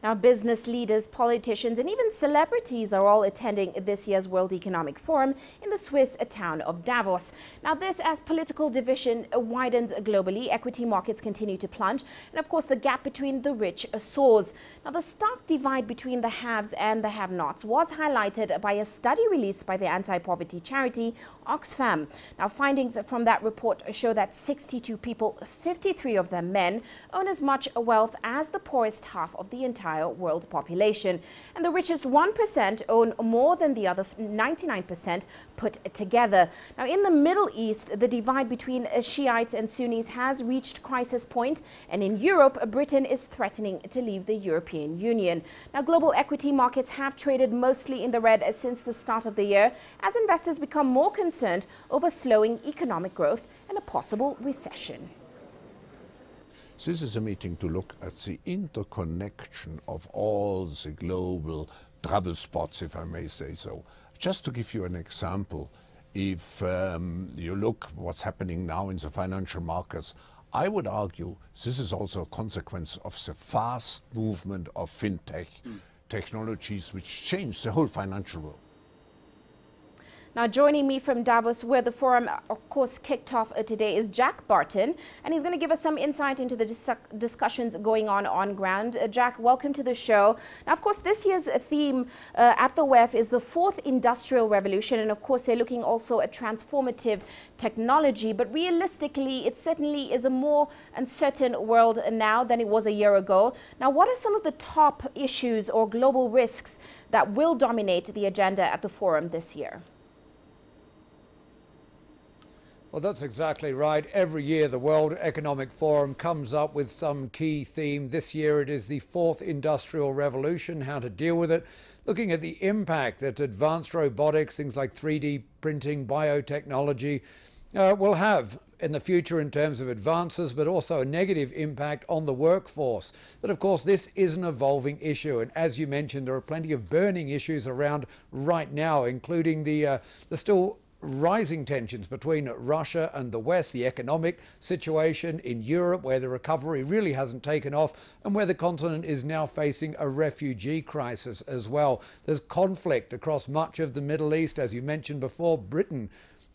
Now, business leaders, politicians, and even celebrities are all attending this year's World Economic Forum in the Swiss town of Davos. Now, this as political division widens globally, equity markets continue to plunge, and of course, the gap between the rich soars. Now, the stark divide between the haves and the have-nots was highlighted by a study released by the anti-poverty charity Oxfam. Now, findings from that report show that 62 people, 53 of them men, own as much wealth as the poorest half of the entire world population. And the richest 1% own more than the other 99% put together. Now, in the Middle East, the divide between Shiites and Sunnis has reached crisis point, and in Europe, Britain is threatening to leave the European Union. Now, global equity markets have traded mostly in the red since the start of the year, as investors become more concerned over slowing economic growth and a possible recession. This is a meeting to look at the interconnection of all the global trouble spots, if I may say so. Just to give you an example, if you look what's happening now in the financial markets, I would argue this is also a consequence of the fast movement of fintech technologies which change the whole financial world. Now, joining me from Davos, where the forum, of course, kicked off today, is Jack Barton, and he's going to give us some insight into the discussions going on ground. Jack, welcome to the show. Now, of course, this year's theme at the WEF is the fourth industrial revolution, and of course, they're looking also at transformative technology. But realistically, it certainly is a more uncertain world now than it was a year ago. Now, what are some of the top issues or global risks that will dominate the agenda at the forum this year? Well, that's exactly right. Every year the World Economic Forum comes up with some key theme. This year it is the fourth industrial revolution, how to deal with it, looking at the impact that advanced robotics, things like 3D printing, biotechnology will have in the future in terms of advances, but also a negative impact on the workforce. But of course, this is an evolving issue. And as you mentioned, there are plenty of burning issues around right now, including the still rising tensions between Russia and the West, the economic situation in Europe, where the recovery really hasn't taken off, and where the continent is now facing a refugee crisis as well. There's conflict across much of the Middle East, as you mentioned before, Britain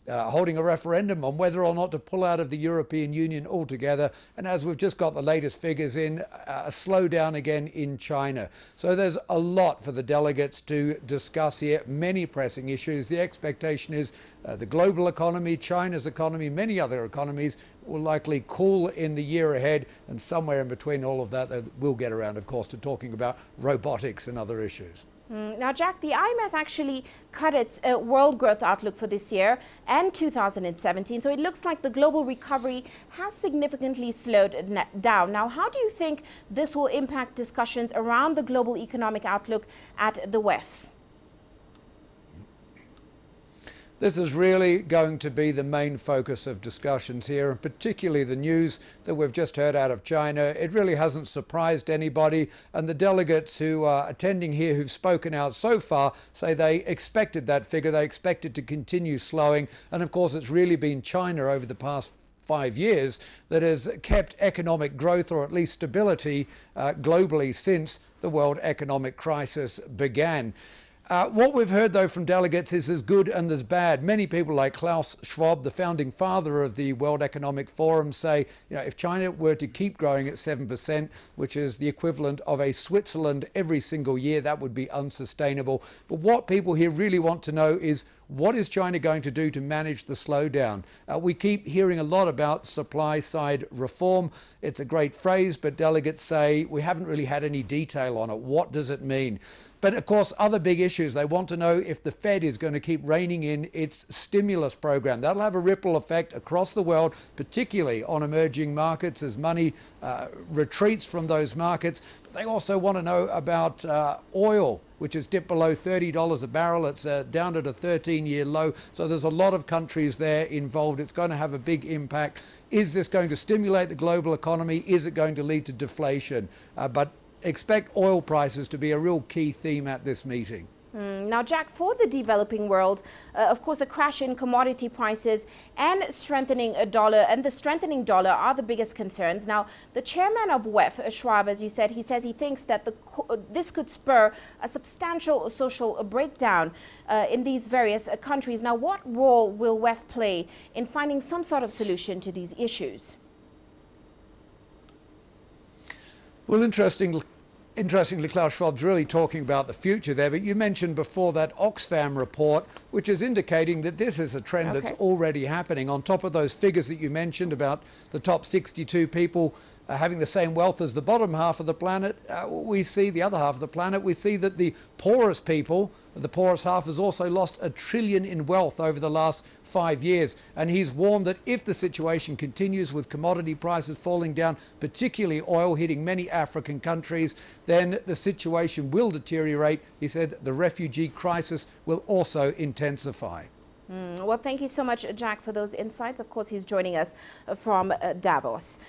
holding a referendum on whether or not to pull out of the European Union altogether. And as we've just got the latest figures in, a slowdown again in China. So there's a lot for the delegates to discuss here, many pressing issues. The expectation is the global economy, China's economy, many other economies will likely cool in the year ahead. And somewhere in between all of that, we'll get around, of course, to talking about robotics and other issues. Now, Jack, the IMF actually cut its world growth outlook for this year and 2017. So it looks like the global recovery has significantly slowed down. Now, how do you think this will impact discussions around the global economic outlook at the WEF? This is really going to be the main focus of discussions here, and particularly the news that we've just heard out of China. It really hasn't surprised anybody, and the delegates who are attending here who've spoken out so far say they expected that figure, they expected to continue slowing, and of course it's really been China over the past 5 years that has kept economic growth, or at least stability, globally since the world economic crisis began. What we've heard, though, from delegates is there's good and there's bad. Many people like Klaus Schwab, the founding father of the World Economic Forum, say, if China were to keep growing at 7%, which is the equivalent of a Switzerland every single year, that would be unsustainable. But what people here really want to know is, what is China going to do to manage the slowdown? We keep hearing a lot about supply side reform. It's a great phrase, but delegates say we haven't really had any detail on it. What does it mean? But of course, other big issues. They want to know if the Fed is going to keep reining in its stimulus program. That'll have a ripple effect across the world, particularly on emerging markets as money retreats from those markets. But they also want to know about oil, which has dipped below $30 a barrel. It's down at a 13-year low. So there's a lot of countries there involved. It's going to have a big impact. Is this going to stimulate the global economy? Is it going to lead to deflation? But expect oil prices to be a real key theme at this meeting. Now, Jack, for the developing world, of course, a crash in commodity prices and the strengthening dollar are the biggest concerns. Now, the chairman of WEF, Schwab, as you said, he says he thinks that this could spur a substantial social breakdown in these various countries. Now, what role will WEF play in finding some sort of solution to these issues? Well, interestingly, Klaus Schwab's really talking about the future there, but you mentioned before that Oxfam report, which is indicating that this is a trend that's already happening. On top of those figures that you mentioned about the top 62 people having the same wealth as the bottom half of the planet, we see the other half of the planet, we see that the poorest people, the poorest half, has also lost $1 trillion in wealth over the last 5 years. And he's warned that if the situation continues with commodity prices falling down, particularly oil hitting many African countries, then the situation will deteriorate. He said the refugee crisis will also intensify. Well, thank you so much, Jack, for those insights. Of course, he's joining us from Davos.